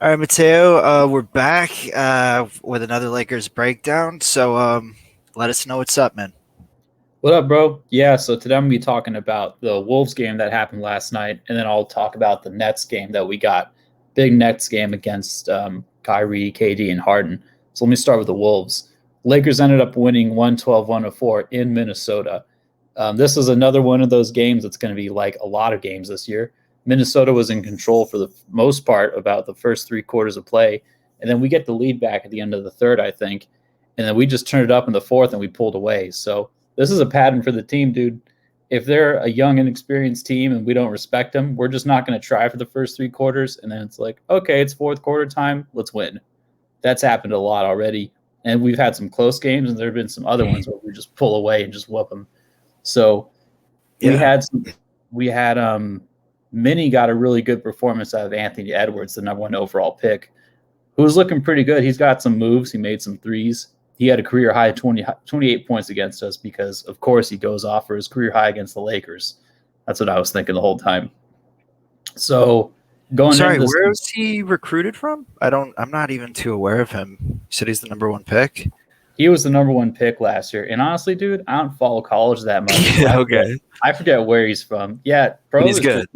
All right, Mateo, we're back with another Lakers breakdown. So let us know what's up, man. What up, bro? Yeah, so today I'm gonna be talking about the Wolves game that happened last night, and then I'll talk about the Nets game that we got. Big Nets game against Kyrie, KD, and Harden. So let me start with the Wolves. Lakers ended up winning 112-104 in Minnesota. This is another one of those games that's going to be like a lot of games this year. Minnesota was in control for the most part about the first 3 quarters of play, and then we get the lead back at the end of the third, I think, and then we just turned it up in the fourth and we pulled away. So this is a pattern for the team, dude. If they're a young, inexperienced team and we don't respect them, we're just not going to try for the first 3 quarters. And then it's like, okay, it's fourth quarter time. Let's win. That's happened a lot already. And we've had some close games, and there have been some other ones where we just pull away and just whoop them. So we Yeah. had Minnie got a really good performance out of Anthony Edwards, the number 1 overall pick, who was looking pretty good. He's got some moves. He made some threes. He had a career high 28 points against us because, of course, he goes off for his career high against the Lakers. That's what I was thinking the whole time. So going into Sorry, this, where was he recruited from? I'm not even too aware of him. You said he's the number one pick. he was the number 1 pick last year. And honestly, dude, I don't follow college that much, so Okay. I forget where he's from. Yeah, But he's good.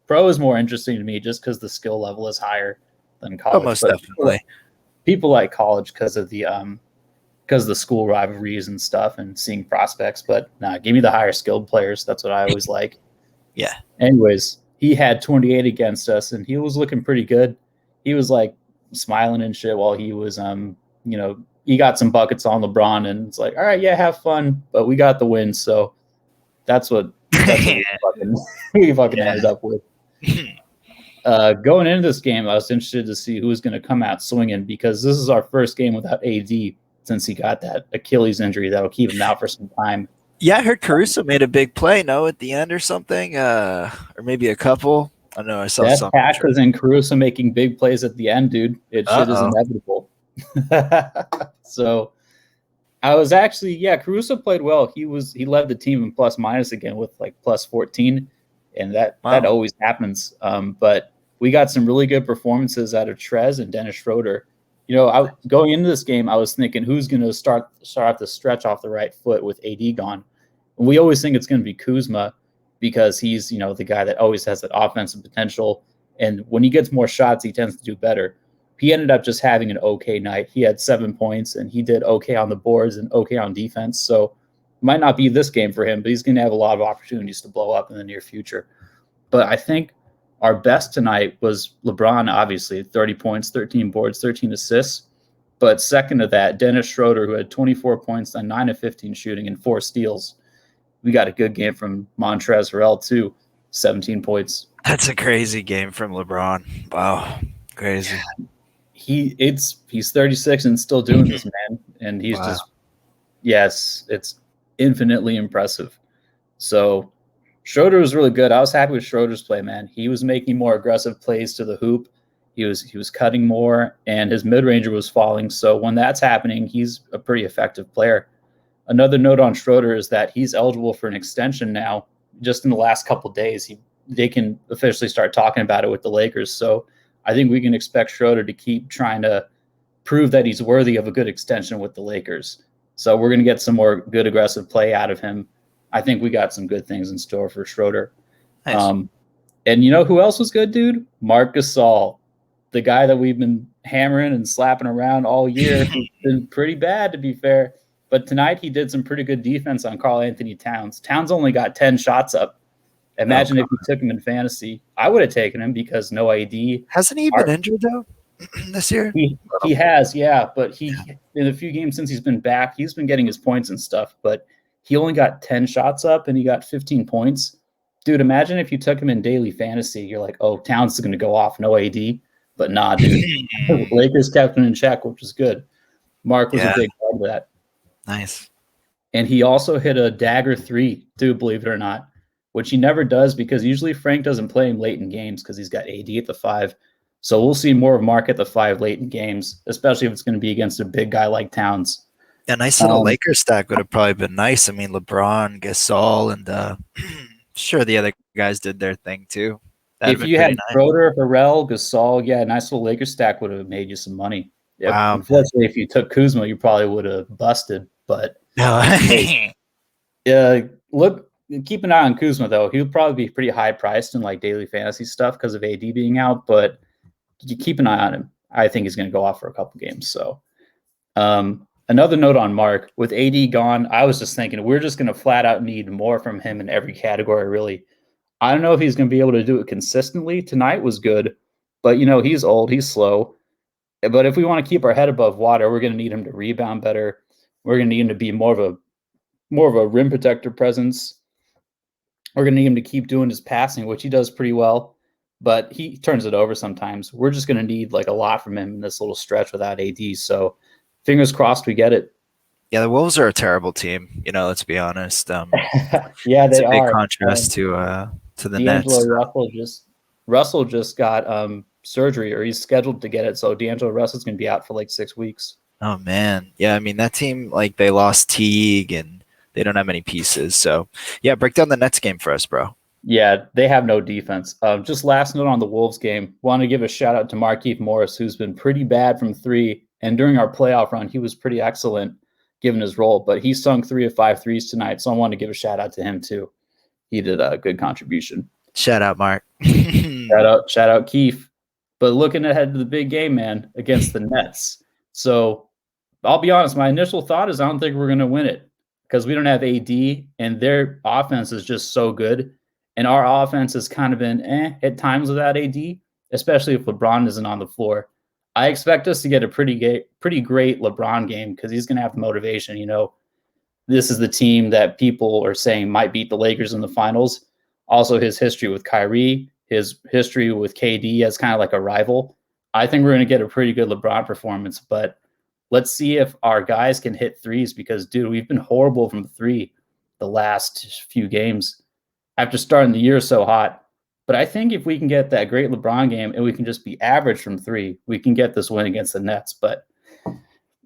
pro is more interesting to me just because the skill level is higher than Oh, college. most But definitely. people like college because of the school rivalries and stuff and seeing prospects. But nah, give me the higher skilled players. That's what I always like. Yeah. Anyways, he had 28 against us, and he was looking pretty good. He was like smiling and shit while he was he got some buckets on LeBron, and it's like, all right, yeah, have fun, but we got the win. So that's what we fucking Yeah. ended up with. Going into this game, I was interested to see who was going to come out swinging because this is our first game without AD since he got that Achilles injury that'll keep him out for some time. Yeah, I heard Caruso made a big play, no, at the end or something, or maybe a couple. I know I saw Death some. tackles and Caruso making big plays at the end, dude. Shit is Uh-oh. inevitable. So I was actually, yeah, Caruso played well. He led the team in plus minus again with like plus 14, and that Wow. always happens. But we got some really good performances out of Trez and Dennis Schroeder. Going into this game, I was thinking who's going to start the stretch off the right foot with AD gone. And we always think it's going to be Kuzma because he's the guy that always has that offensive potential, and when he gets more shots, he tends to do better. He ended up just having an okay night. He had 7 points, and he did okay on the boards and okay on defense. So might not be this game for him, but he's going to have a lot of opportunities to blow up in the near future. But I think our best tonight was LeBron, obviously, 30 points, 13 boards, 13 assists. But second to that, Dennis Schroeder, who had 24 points on 9 of 15 shooting and 4 steals. We got a good game from Montrezl Harrell, too, 17 points. That's a crazy game from LeBron. Wow. Crazy. He's 36 and still doing this, man. And he's Wow. it's infinitely impressive. So Schroeder was really good. I was happy with Schroeder's play, man. He was making more aggressive plays to the hoop. He was cutting more, and his mid-ranger was falling. So when that's happening, he's a pretty effective player. Another note on Schroeder is that he's eligible for an extension now. Just in the last couple of days, they can officially start talking about it with the Lakers. So I think we can expect Schroeder to keep trying to prove that he's worthy of a good extension with the Lakers. So we're going to get some more good aggressive play out of him. I think we got some good things in store for Schroeder. Nice. And you know who else was good, dude? Marc Gasol, the guy that we've been hammering and slapping around all year. Who's been pretty bad, to be fair. But tonight he did some pretty good defense on Karl Anthony Towns. Towns only got 10 shots up. Imagine if we took him in fantasy. I would have taken him because no AD. Hasn't he been injured though this year? He has, yeah, but in a few games since he's been back, he's been getting his points and stuff, but he only got 10 shots up and he got 15 points. Dude, imagine if you took him in daily fantasy. You're like, oh, Towns is going to go off, no AD. But nah, dude. Lakers kept him in check, which was good. Mark was a big part of that. Nice. And he also hit a dagger 3, too, believe it or not, which he never does because usually Frank doesn't play him late in games because he's got AD at the 5. So we'll see more of Mark at the 5 late in games, especially if it's going to be against a big guy like Towns. A nice little Lakers stack would have probably been nice. I mean, LeBron, Gasol, and sure the other guys did their thing too. That'd If been you had pretty nice. Schroeder, Harrell, Gasol, yeah, a nice little Lakers stack would have made you some money. If, Wow, man. unfortunately, if you took Kuzma, you probably would have busted. But No. uh, look, keep an eye on Kuzma though. He would probably be pretty high priced in like daily fantasy stuff because of AD being out. But you keep an eye on him. I think he's going to go off for a couple games. So another note on Mark with AD gone, I was just thinking we're just going to flat out need more from him in every category. Really, I don't know if he's going to be able to do it consistently. Tonight was good, but he's old, he's slow. But if we want to keep our head above water, we're going to need him to rebound better. We're going to need him to be more of a rim protector presence. We're going to need him to keep doing his passing, which he does pretty well, but he turns it over sometimes. We're just going to need like a lot from him in this little stretch without AD. So fingers crossed we get it. Yeah, the Wolves are a terrible team. Let's be honest. Yeah, It's they a big are. contrast to the D'Angelo Nets. Russell just got surgery, or he's scheduled to get it. So D'Angelo Russell's going to be out for like 6 weeks. Oh man, yeah. I mean that team, like they lost Teague and they don't have many pieces. So yeah, break down the Nets game for us, bro. Yeah, they have no defense. Just last note on the Wolves game, want to give a shout out to Marquise Morris, who's been pretty bad from three. And during our playoff run, he was pretty excellent given his role. But he sunk 3 of 5 threes tonight. So I want to give a shout out to him too. He did a good contribution. Shout out, Mark. Shout out Keith. But looking ahead to the big game, man, against the Nets. So I'll be honest, my initial thought is I don't think we're going to win it because we don't have AD and their offense is just so good. And our offense has kind of been at times without AD, especially if LeBron isn't on the floor. I expect us to get a pretty great LeBron game because he's going to have motivation. This is the team that people are saying might beat the Lakers in the finals. Also, his history with Kyrie, his history with KD as kind of like a rival. I think we're going to get a pretty good LeBron performance, but let's see if our guys can hit threes because, dude, we've been horrible from three the last few games after starting the year so hot. But I think if we can get that great LeBron game and we can just be average from three, we can get this win against the Nets. But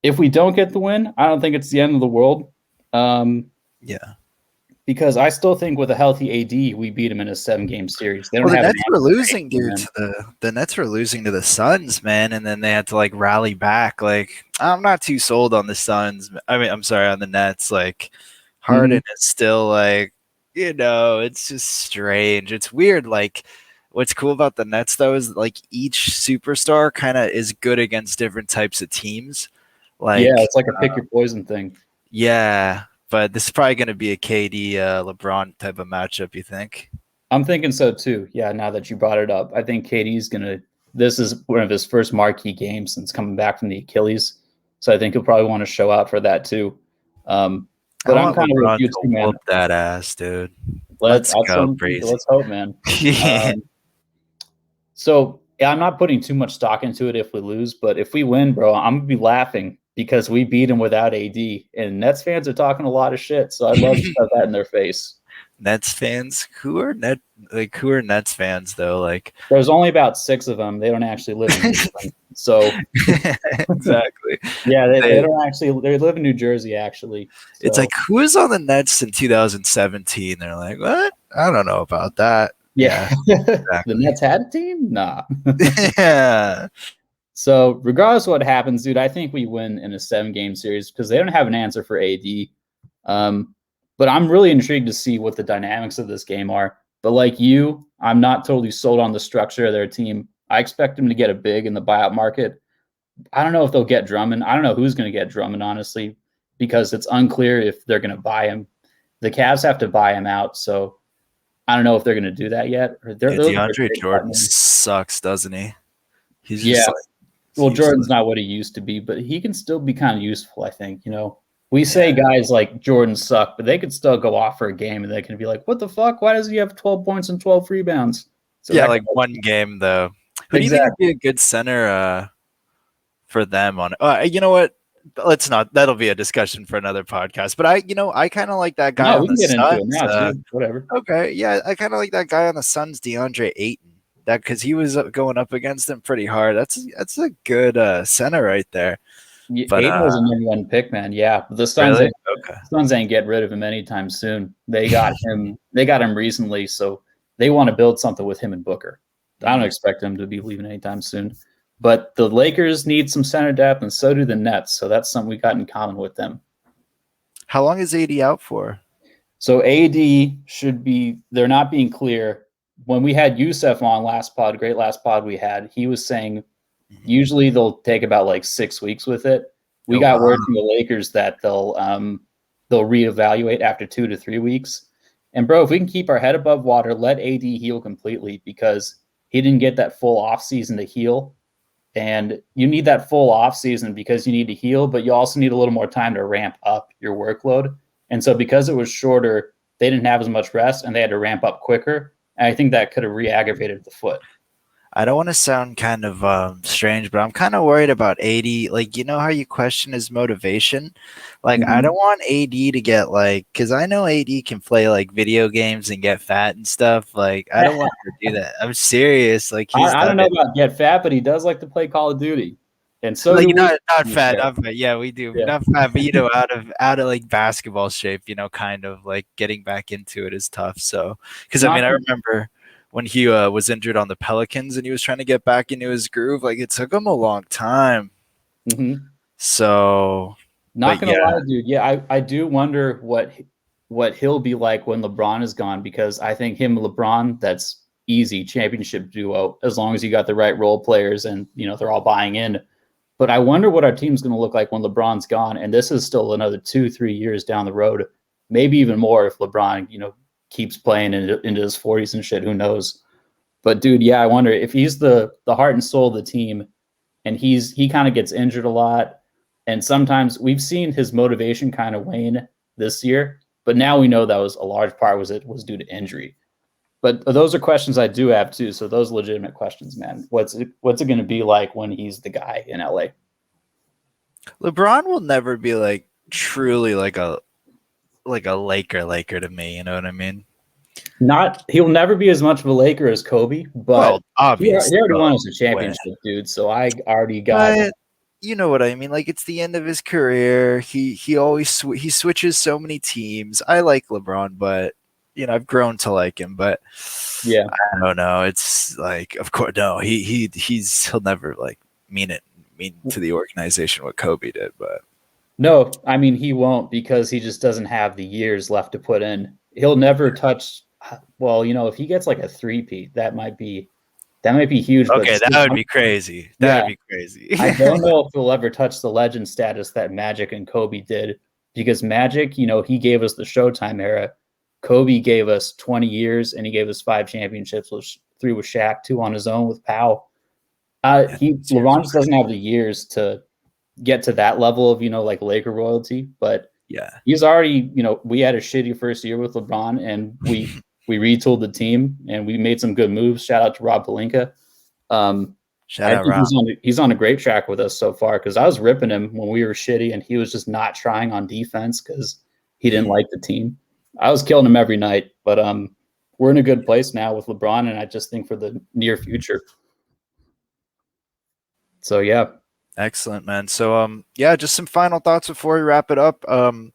if we don't get the win, I don't think it's the end of the world. Yeah. Because I still think with a healthy AD, we beat them in a 7-game series. They don't Well, the have Nets were losing, dude. To the Nets were losing to the Suns, man, and then they had to like rally back. Like, I'm not too sold on the Suns. I mean, I'm sorry, on the Nets. Like, Harden is still like, it's just strange. It's weird. Like, what's cool about the Nets though is like each superstar kind of is good against different types of teams. Like, yeah, it's like a pick your poison thing. Yeah. But this is probably going to be a KD LeBron type of matchup, you think? I'm thinking so too. Yeah, now that you brought it up, I think KD's going to – this is one of his first marquee games since coming back from the Achilles. So I think he'll probably want to show out for that too. But I'm kind LeBron of with you too, man. Whoop that ass, dude. Let's go, Brady. Let's hope, man. So yeah, I'm not putting too much stock into it if we lose, but if we win, bro, I'm going to be laughing because we beat him without AD, and Nets fans are talking a lot of shit. So I'd love to shove that in their face. Nets fans? Who are Nets fans though? Like, there's only about 6 of them. They don't actually live in Cleveland. So exactly. Yeah, they don't actually. They live in New Jersey, actually. So. It's like, who was on the Nets in 2017? They're like, what? I don't know about that. Yeah. Exactly. The Nets had a team? Nah. Yeah. So regardless of what happens, dude, I think we win in a 7-game series because they don't have an answer for AD. But I'm really intrigued to see what the dynamics of this game are. But like you, I'm not totally sold on the structure of their team. I expect them to get a big in the buyout market. I don't know if they'll get Drummond. I don't know who's going to get Drummond, honestly, because it's unclear if they're going to buy him. The Cavs have to buy him out, so I don't know if they're going to do that yet. DeAndre Jordan sucks, doesn't he? He's just well, Jordan's not what he used to be, but he can still be kind of useful, I think. We say guys like Jordan suck, but they could still go off for a game and they can be like, what the fuck? Why does he have 12 points and 12 rebounds? So yeah, like one game, though. Who do you think would be a good center for them on you know what? Let's not. That'll be a discussion for another podcast. But I kind of like that guy on the Suns. Whatever. Okay, yeah, I kind of like that guy on the Suns, DeAndre Ayton. That because he was going up against them pretty hard. That's a good center right there. Yeah, but Ayton was a number 1 pick, man. Yeah, but the Suns, Suns ain't get rid of him anytime soon. They got him. They got him recently, so they want to build something with him and Booker. I don't Mm. expect him to be leaving anytime soon. But the Lakers need some center depth, and so do the Nets. So that's something we got in common with them. How long is AD out for? So AD should be, they're not being clear. When we had Youssef on last pod, great last pod we had, he was saying Mhm. usually they'll take about like 6 weeks with it. We Oh got wow. word from the Lakers that they'll reevaluate after 2 to 3 weeks. And bro, if we can keep our head above water, let AD heal completely because he didn't get that full off season to heal. And you need that full off season because you need to heal, but you also need a little more time to ramp up your workload. And so because it was shorter, they didn't have as much rest and they had to ramp up quicker. And I think that could have re-aggravated the foot. I don't want to sound kind of strange, but I'm kind of worried about AD. Like, you know how you question his motivation? Like, I don't Mm-hmm. want AD to get like, because I know AD can play like video games and get fat and stuff. Like, I don't want him to do that. I'm serious. Like, he's I done don't know it. about get fat, but he does like to play Call of Duty. And so Like, do we. not To be fat, fair. not fat. Yeah, we do Yeah. not fat, but out of like basketball shape. Kind of like getting back into it is tough. So, because I mean, Not I remember when he was injured on the Pelicans and he was trying to get back into his groove. Like, it took him a long time. mhm. So, Not but gonna yeah, lie, dude. Yeah, I do wonder what he'll be like when LeBron is gone because I think him and LeBron, that's easy championship duo as long as you got the right role players and they're all buying in. But I wonder what our team's gonna look like when LeBron's gone, and this is still another 2 3 years down the road, maybe even more if LeBron keeps playing into his 40s and shit. Who knows? But dude, yeah, I wonder if he's the heart and soul of the team and he kind of gets injured a lot. And sometimes we've seen his motivation kind of wane this year, but now we know that was a large part was due to injury. But those are questions I do have too. So those legitimate questions, man. What's it going to be like when he's the guy in LA? LeBron will never be like truly like a Laker to me. You know what I mean? Not he'll never be as much of a Laker as Kobe, but Well, obviously, he already won us a when, championship, dude. So I already got but you know what I mean. Like, it's the end of his career. He always he switches so many teams. I like LeBron, but I've grown to like him. But yeah. I don't know. It's like, of course, no. He'll never like mean to the organization what Kobe did. But No, I mean he won't because he just doesn't have the years left to put in. He'll never touch. Well, if he gets like a three-peat, that might be huge. But okay, that still, would be crazy. That yeah, would be crazy. I don't know if he'll ever touch the legend status that Magic and Kobe did because Magic, he gave us the Showtime era. Kobe gave us 20 years and he gave us 5 championships, with three with Shaq, two on his own with Powell. Yeah, those years LeBron were just doesn't have the years to get to that level of like Laker royalty, but yeah. he's already we had a shitty first year with LeBron and we retooled the team and we made some good moves. Shout out to Rob Pelinka. Shout I out think Rob. he's on a great track with us so far because I was ripping him when we were shitty and he was just not trying on defense because he didn't like the team. I was killing him every night, but we're in a good place now with LeBron and I just think for the near future. So yeah. Excellent, man. So, yeah, just some final thoughts before we wrap it up. And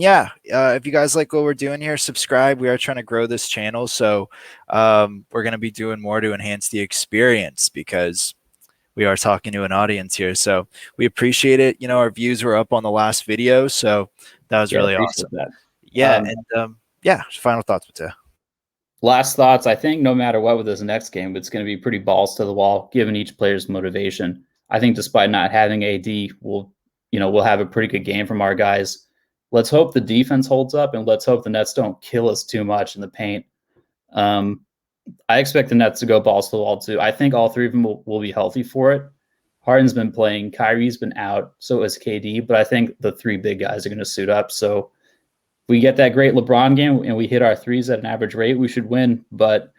yeah, if you guys like what we're doing here, subscribe. We are trying to grow this channel, so we're gonna be doing more to enhance the experience because we are talking to an audience here. So we appreciate it. Our views were up on the last video, so that was Yeah, really appreciate awesome. that. Yeah, and yeah, final thoughts, Mateo. Last thoughts. I think no matter what with this next game, it's going to be pretty balls to the wall, given each player's motivation. I think despite not having AD, we'll have a pretty good game from our guys. Let's hope the defense holds up, and let's hope the Nets don't kill us too much in the paint. Um, I expect the Nets to go balls to the wall too. I think all three of them will be healthy for it. Harden's been playing, Kyrie's been out, so is KD, but I think the three big guys are going to suit up. So we get that great LeBron game and we hit our threes at an average rate, we should win. But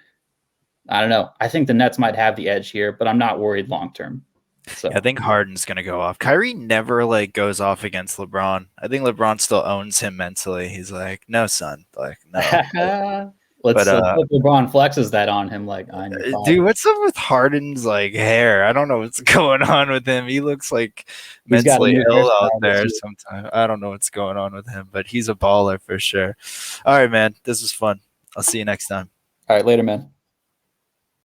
I don't know. I think the Nets might have the edge here, but I'm not worried long term. So Yeah, I think Harden's gonna go off. Kyrie never like goes off against LeBron. I think LeBron still owns him mentally. He's like, no, son, like no. But let's hope LeBron flexes that on him, like I'm your dude, father. what's up with Harden's like hair? I don't know what's going on with him. He looks like He's got a mentally new ill out hairstyle this there year. sometimes. I don't know what's going on with him, but he's a baller for sure. All right, man. This was fun. I'll see you next time. All right, later, man.